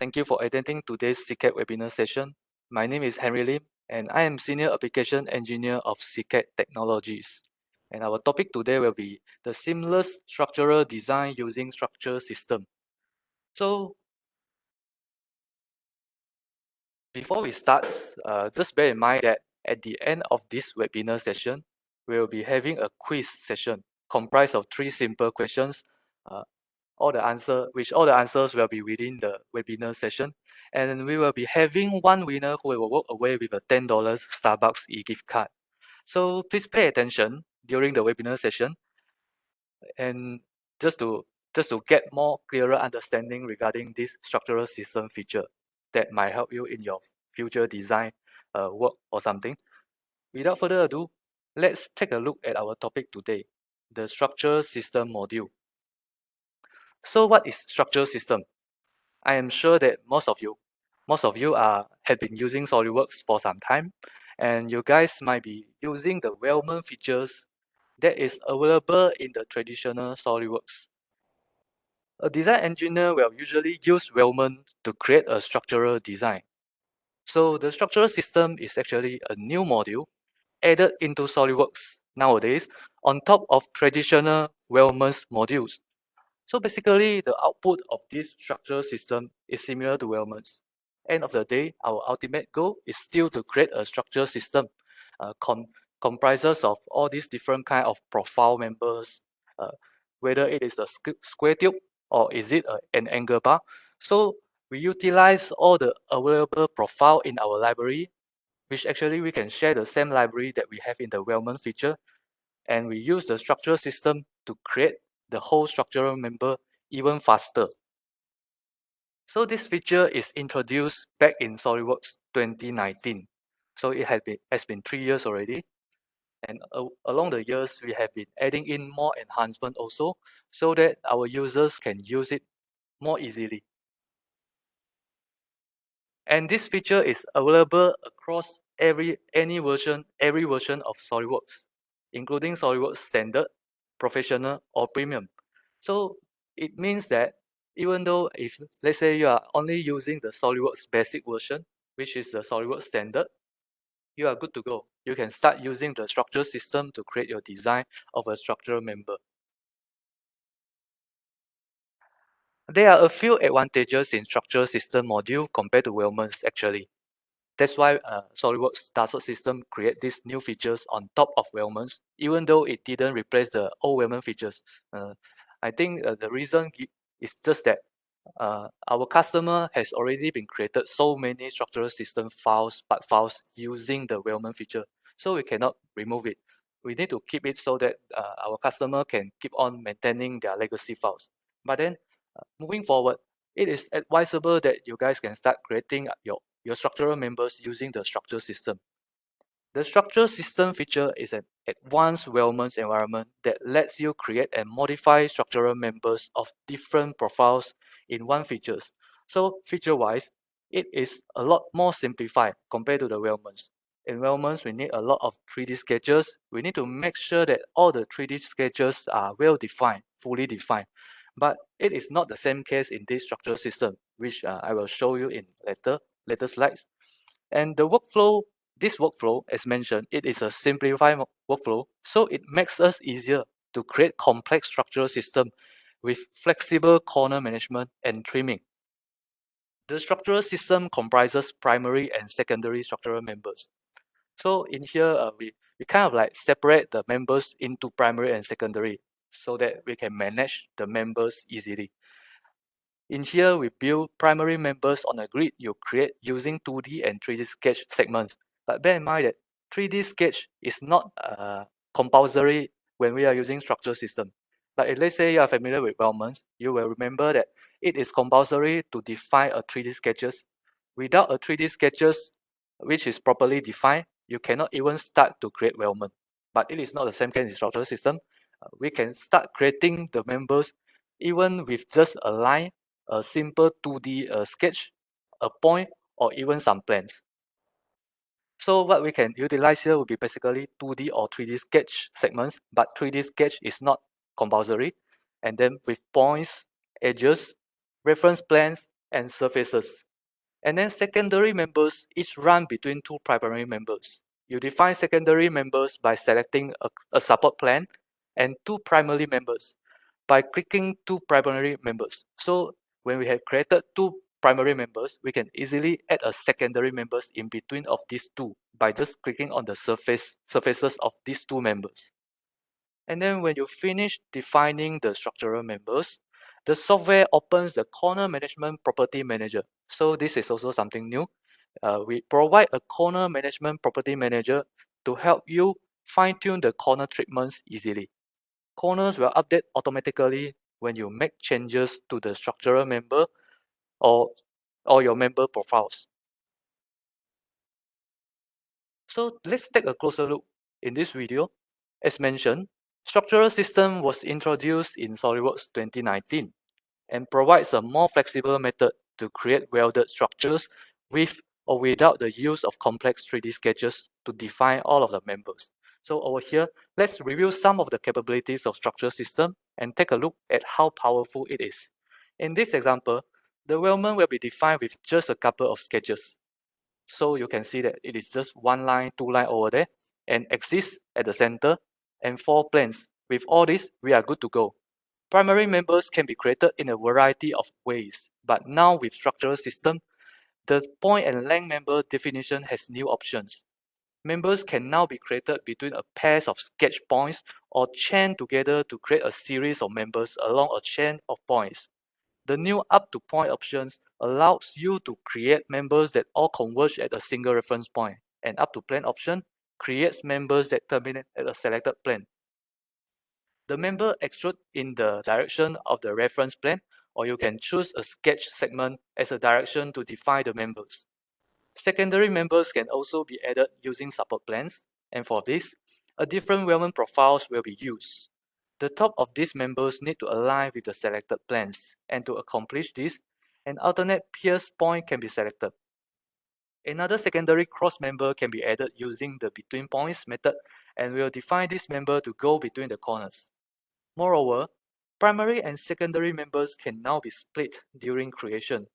Thank you for attending today's CCAT webinar session. My name is Henry Lim, and I am Senior Application Engineer of CCAT Technologies. And our topic today will be the seamless structural design using structure system. So, before we start, just bear in mind that at the end of this webinar session, we will be having a quiz session comprised of 3 simple questions. All the answers will be within the webinar session, and we will be having one winner who will walk away with a $10 Starbucks e-gift card. So please pay attention during the webinar session, and just to get more clearer understanding regarding this structural system feature that might help you in your future design work or something. Without further ado, let's take a look at our topic today, the structure system module. So what is structure system? I am sure that most of you have been using SolidWorks for some time, and you guys might be using the weldment features that is available in the traditional SolidWorks. A design engineer will usually use weldment to create a structural design. So the structural system is actually a new module added into SolidWorks nowadays on top of traditional weldment modules. So basically, the output of this structural system is similar to weldments. End of the day, our ultimate goal is still to create a structural system comprises of all these different kind of profile members, whether it is a square tube or is it an angle bar. So we utilize all the available profile in our library, which actually we can share the same library that we have in the weldment feature, and we use the structural system to create the whole structural member even faster. So this feature is introduced back in SolidWorks 2019. So it has been 3 years already. And along the years, we have been adding in more enhancement also, so that our users can use it more easily. And this feature is available across every version of SolidWorks, including SolidWorks Standard, Professional, or Premium. So it means that even though if let's say you are only using the SolidWorks basic version, which is the SolidWorks Standard, you are good to go. You can start using the structure system to create your design of a structural member. There are a few advantages in structure system module compared to weldments actually. That's why SolidWorks Dassault system create these new features on top of weldments, even though it didn't replace the old weldment features. I think the reason is just that our customer has already been created so many structural system files, part files using the weldment feature, so we cannot remove it. We need to keep it so that our customer can keep on maintaining their legacy files. But then, moving forward, it is advisable that you guys can start creating your structural members using the structure system. The structure system feature is an advanced weldments environment that lets you create and modify structural members of different profiles in one features. So feature-wise, it is a lot more simplified compared to the weldments. In weldments, we need a lot of 3D sketches. We need to make sure that all the 3D sketches are well defined, fully defined. But it is not the same case in this structural system, which I will show you in later slides. And the workflow, this workflow, as mentioned, it is a simplified workflow, so it makes us easier to create complex structural system with flexible corner management and trimming. The structural system comprises primary and secondary structural members. So in here, we kind of like separate the members into primary and secondary so that we can manage the members easily. In here, we build primary members on a grid you create using 2D and 3D sketch segments. But bear in mind that 3D sketch is not compulsory when we are using structure system. Like if let's say you are familiar with weldments, you will remember that it is compulsory to define a 3D sketches. Without a 3D sketches, which is properly defined, you cannot even start to create weldment. But it is not the same case in structural system. We can start creating the members even with just a line, a simple 2D sketch, a point, or even some plans. So what we can utilize here would be basically 2D or 3D sketch segments, but 3D sketch is not compulsory. And then with points, edges, reference plans, and surfaces. And then secondary members each run between two primary members. You define secondary members by selecting a support plane and two primary members by clicking two primary members. So when we have created two primary members, we can easily add a secondary members in between of these two by just clicking on the surfaces of these two members. And then when you finish defining the structural members, the software opens the corner management property manager. So this is also something new. We provide a corner management property manager to help you fine-tune the corner treatments easily. Corners will update automatically when you make changes to the structural member or your member profiles. So let's take a closer look in this video. As mentioned, structural system was introduced in SOLIDWORKS 2019 and provides a more flexible method to create welded structures with or without the use of complex 3D sketches to define all of the members. So over here, let's review some of the capabilities of structural system and take a look at how powerful it is. In this example, the weldment will be defined with just a couple of sketches. So you can see that it is just one line, two line over there, and axis at the center, and four planes. With all this, we are good to go. Primary members can be created in a variety of ways, but now with structural system, the point and length member definition has new options. Members can now be created between a pair of sketch points or chain together to create a series of members along a chain of points. The new up to point options allows you to create members that all converge at a single reference point, and up to plane option creates members that terminate at a selected plane. The member extrude in the direction of the reference plane, or you can choose a sketch segment as a direction to define the members. Secondary members can also be added using support planes, and for this, a different weldment profiles will be used. The top of these members need to align with the selected planes, and to accomplish this, an alternate pierce point can be selected. Another secondary cross member can be added using the between points method, and we'll define this member to go between the corners. Moreover, primary and secondary members can now be split during creation.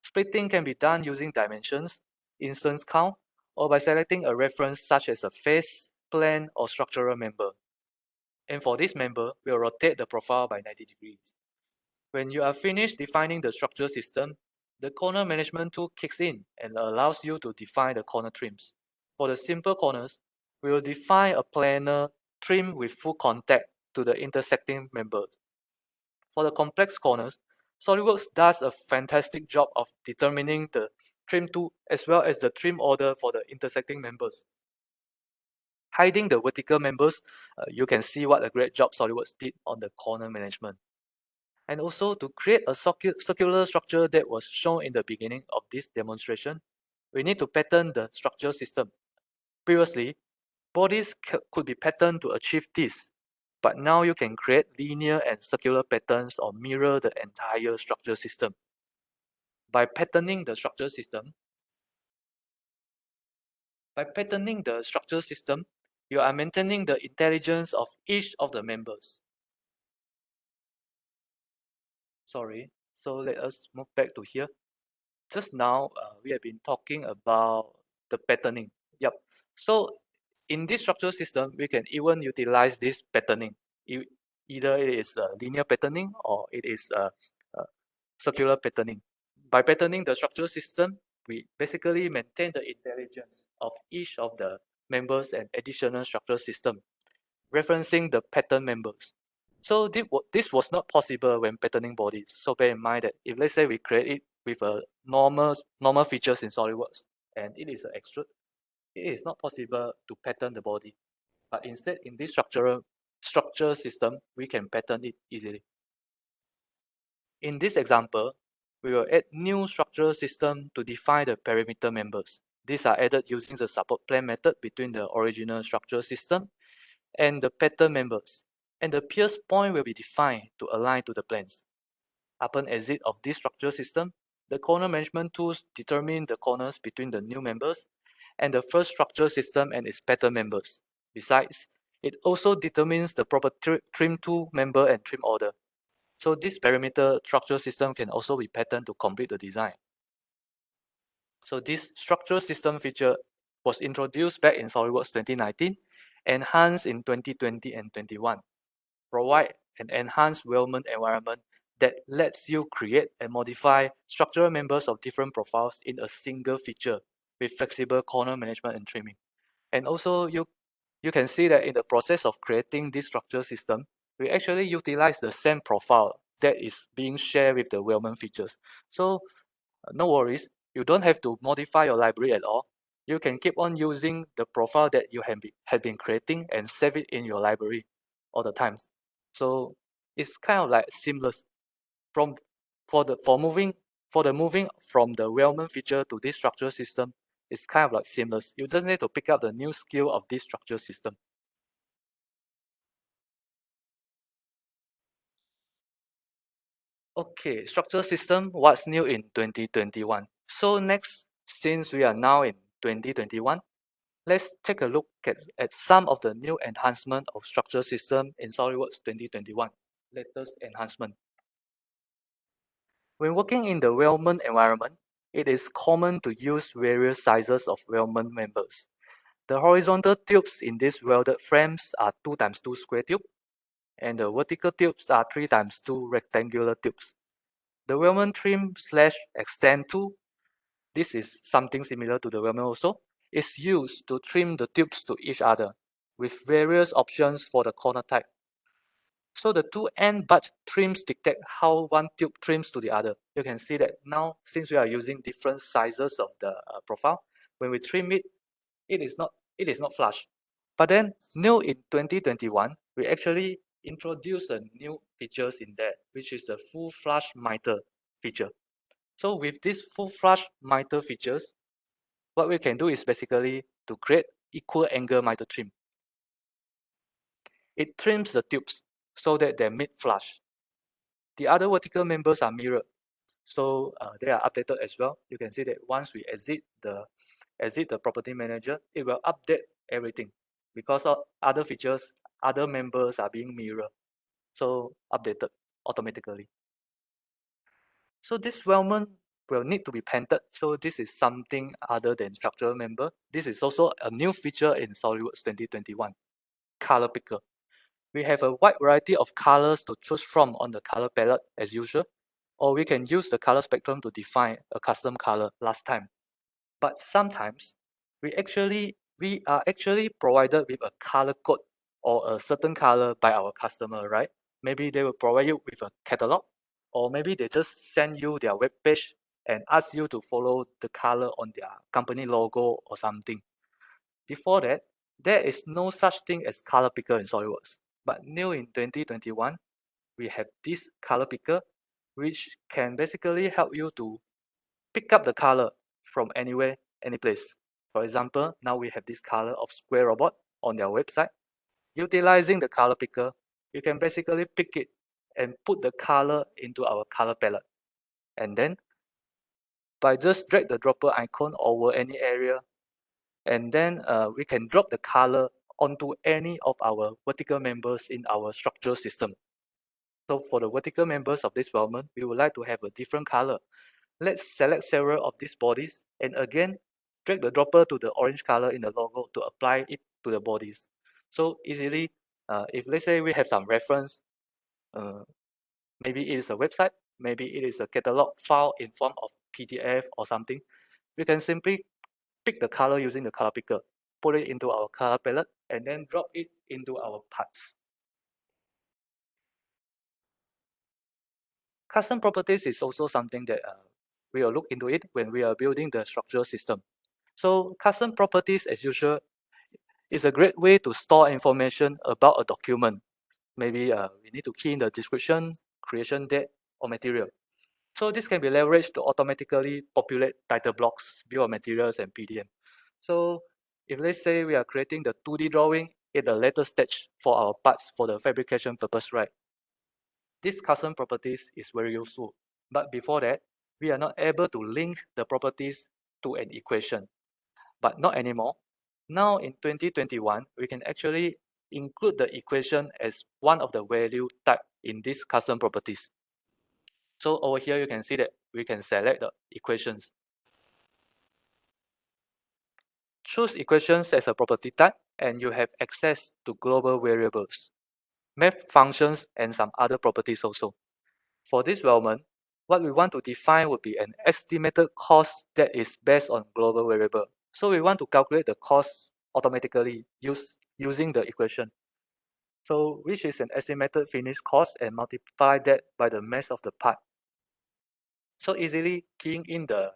Splitting can be done using dimensions, instance count, or by selecting a reference such as a face, plane, or structural member. And for this member, we'll rotate the profile by 90 degrees. When you are finished defining the structural system, the corner management tool kicks in and allows you to define the corner trims. For the simple corners, we will define a planar trim with full contact to the intersecting members. For the complex corners, SOLIDWORKS does a fantastic job of determining the trim tool as well as the trim order for the intersecting members. Hiding the vertical members, you can see what a great job SOLIDWORKS did on the corner management. And also to create a circular structure that was shown in the beginning of this demonstration, we need to pattern the structure system. Previously, bodies could be patterned to achieve this, but now you can create linear and circular patterns or mirror the entire structure system. By patterning the structure system, you are maintaining the intelligence of each of the members. Sorry, so let us move back to here. Just now, we have been talking about the patterning. Yep. So in this structural system, we can even utilize this patterning. Either it is linear patterning or it is circular patterning. By patterning the structural system, we basically maintain the intelligence of each of the members and additional structural system, referencing the pattern members. So this was not possible when patterning bodies. So bear in mind that if let's say we create it with a normal features in SOLIDWORKS and it is an extrude, it is not possible to pattern the body. But instead, in this structure system, we can pattern it easily. In this example, we will add new structural system to define the perimeter members. These are added using the support plane method between the original structural system and the pattern members. And the pierce point will be defined to align to the planes. Upon exit of this structural system, the corner management tools determine the corners between the new members and the first structural system and its pattern members. Besides, it also determines the proper trim tool member and trim order. So this perimeter structural system can also be patterned to complete the design. So this structural system feature was introduced back in SolidWorks 2019, enhanced in 2020 and 21. Provide an enhanced weldment environment that lets you create and modify structural members of different profiles in a single feature with flexible corner management and trimming. And also you can see that in the process of creating this structural system, we actually utilize the same profile that is being shared with the weldment features. So no worries, you don't have to modify your library at all. You can keep on using the profile that you have been creating and save it in your library all the time. So it's kind of like seamless from for the moving from the weldment feature to this structural system. It's kind of like seamless. You just need to pick up the new skill of this structural system. Okay, structural system, what's new in 2021? So next, since we are now in 2021, let's take a look at some of the new enhancement of structural system in SolidWorks 2021, latest enhancement. When working in the weldment environment, it is common to use various sizes of weldment members. The horizontal tubes in these welded frames are 2x2 square tube, and the vertical tubes are 3x2 rectangular tubes. The weldment trim slash extend tool, this is something similar to the weldment also, is used to trim the tubes to each other with various options for the corner type. So the two end butt trims dictate how one tube trims to the other. You can see that now, since we are using different sizes of the profile, when we trim it, it is not flush. But then new in 2021, we actually introduced a new features in there, which is the full flush miter feature. So with this full flush miter features, what we can do is basically to create equal angle miter trim. It trims the tubes so that they meet flush. The other vertical members are mirrored, so they are updated as well. You can see that once we exit the property manager, it will update everything because of other features, other members are being mirrored, so updated automatically. So this weldment will need to be painted. So this is something other than structural member. This is also a new feature in SolidWorks 2021, color picker. We have a wide variety of colors to choose from on the color palette as usual, or we can use the color spectrum to define a custom color last time. But sometimes we are actually provided with a color code or a certain color by our customer, right? Maybe they will provide you with a catalog, or maybe they just send you their web page and ask you to follow the color on their company logo or something. Before that, there is no such thing as color picker in SolidWorks. But new in 2021, we have this color picker, which can basically help you to pick up the color from anywhere, any place. For example, now we have this color of Square Robot on their website. Utilizing the color picker, you can basically pick it and put the color into our color palette. And then by just drag the dropper icon over any area, and then we can drop the color onto any of our vertical members in our structural system. So for the vertical members of this weldment, we would like to have a different color. Let's select several of these bodies and again, drag the dropper to the orange color in the logo to apply it to the bodies. So easily, if let's say we have some reference, uh, maybe it is a website, maybe it is a catalog file in form of PDF or something, we can simply pick the color using the color picker, put it into our color palette, and then drop it into our parts. Custom properties is also something that we will look into it when we are building the structural system. So custom properties, as usual, is a great way to store information about a document. Maybe we need to key in the description, creation date, or material. So this can be leveraged to automatically populate title blocks, bill of materials, and PDM. So if let's say we are creating the 2D drawing at the later stage for our parts for the fabrication purpose, right? This custom properties is very useful. But before that, we are not able to link the properties to an equation. But not anymore. Now in 2021, we can actually include the equation as one of the value type in these custom properties. So over here, you can see that we can select the equations. Choose equations as a property type, and you have access to global variables, math functions, and some other properties also. For this weldment, what we want to define would be an estimated cost that is based on global variable. So we want to calculate the cost automatically using the equation. So which is an estimated finished cost and multiply that by the mass of the part. So easily keying in the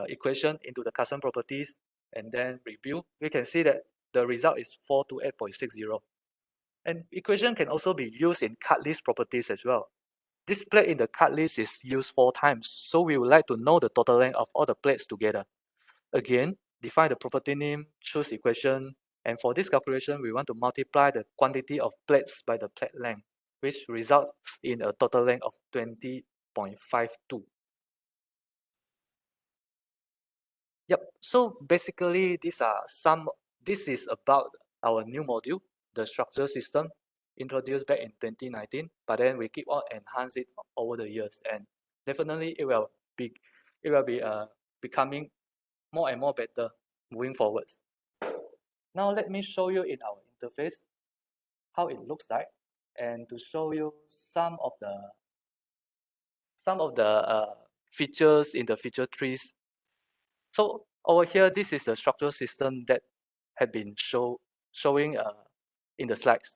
equation into the custom properties and then review, we can see that the result is 428.60. And equation can also be used in cut list properties as well. This plate in the cut list is used 4 times, so we would like to know the total length of all the plates together. Again, define the property name, choose equation, and for this calculation, we want to multiply the quantity of plates by the plate length, which results in a total length of 20.52. Yep, so basically this is about our new module, the structure system, introduced back in 2019, but then we keep on enhance it over the years, and definitely it will be becoming more and more better moving forwards. Now let me show you in our interface how it looks like, and to show you some of the features in the feature trees. So over here, this is the structural system that had been showing in the slides.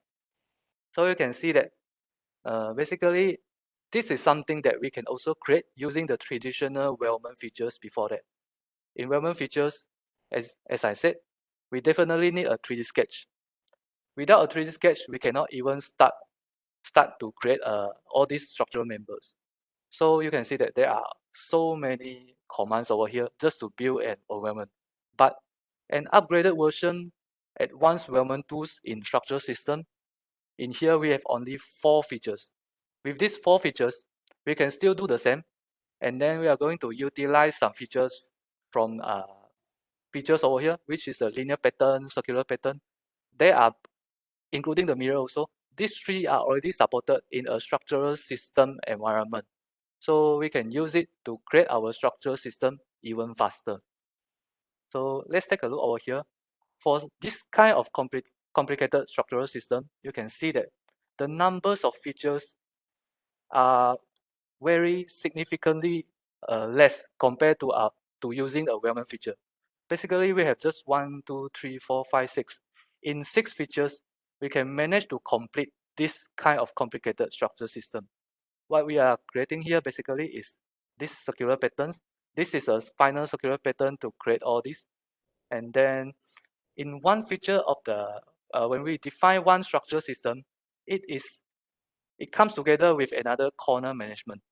So you can see that basically this is something that we can also create using the traditional weldment features before that. In weldment features, as I said, we definitely need a 3D sketch. Without a 3D sketch, we cannot even start to create all these structural members. So you can see that there are so many commands over here just to build an weldment. But an upgraded version, advanced weldment tools in structural system, in here we have only 4 features. With these 4 features, we can still do the same, and then we are going to utilize some features from features over here, which is a linear pattern, circular pattern. They are including the mirror also. These 3 are already supported in a structural system environment. So we can use it to create our structural system even faster. So let's take a look over here. For this kind of complicated structural system, you can see that the numbers of features are very significantly less compared to using a weldment feature. Basically, we have just 1, 2, 3, 4, 5, 6. In 6 features, we can manage to complete this kind of complicated structural system. What we are creating here basically is this circular patterns. This is a final circular pattern to create all this. And then in one feature of the, when we define one structural system, it comes together with another corner management.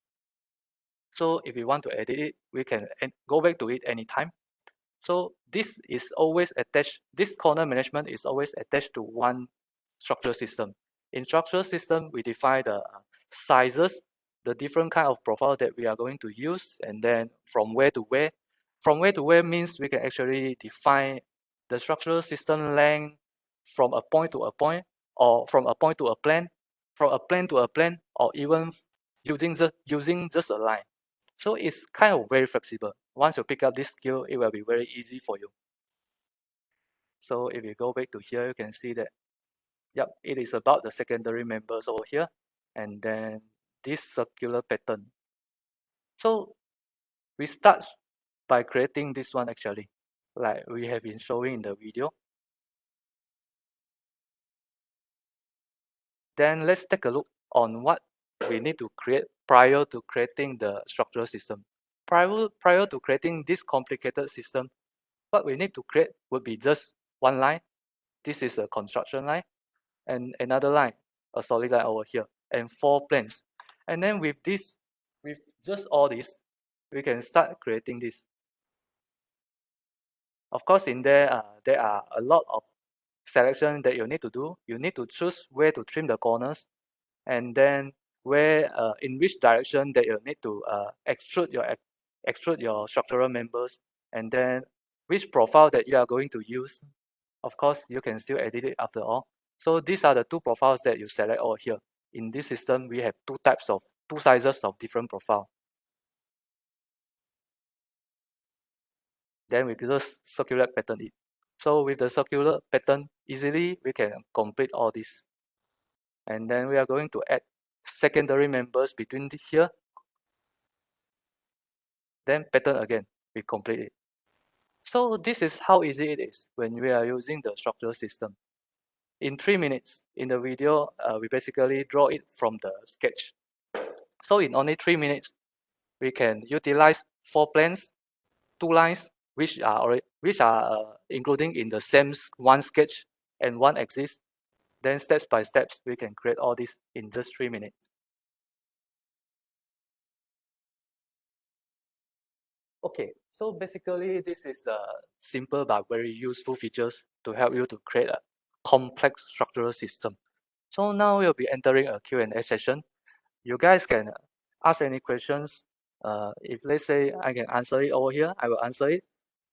So if we want to edit it, we can go back to it anytime. So this is always attached, this corner management is always attached to one structural system. In structural system, we define the sizes, the different kind of profile that we are going to use, and then from where to where. From where to where means we can actually define the structural system length from a point to a point, or from a point to a plane, from a plane to a plane, or even using just a line. So it's kind of very flexible. Once you pick up this skill, it will be very easy for you. So if you go back to here, you can see that, yep, it is about the secondary members over here, and then this circular pattern. So we start by creating this one actually, like we have been showing in the video. Then let's take a look on what we need to create prior to creating the structural system. Prior to creating this complicated system, what we need to create would be just one line. This is a construction line, and another line, a solid line over here, and 4 planes. And then with just all this, we can start creating this. Of course, in there are a lot of selection that you need to do. You need to choose where to trim the corners, and then where in which direction that you need to extrude your structural members, and then which profile that you are going to use. Of course, you can still edit it after all. So these are the 2 profiles that you select over here. in this system, we have two sizes of different profile. Then we just circular pattern it. So with the circular pattern, easily we can complete all this. And then we are going to add secondary members between here. Then pattern again, we complete it. So this is how easy it is when we are using the structural system. In 3 minutes, in the video, we basically draw it from the sketch. So in only 3 minutes, we can utilize 4 planes, 2 lines, which are including in the same one sketch and one axis. Then steps by steps, we can create all this in just 3 minutes. Okay, so basically this is a simple but very useful features to help you to create a complex structural system. So now we'll be entering a Q&A session. You guys can ask any questions. If let's say I can answer it over here, I will answer it.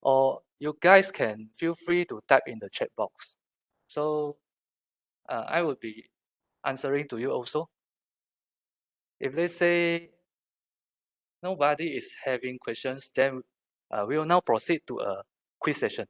Or you guys can feel free to type in the chat box. So I will be answering to you also. If let's say nobody is having questions, then we will now proceed to a quiz session.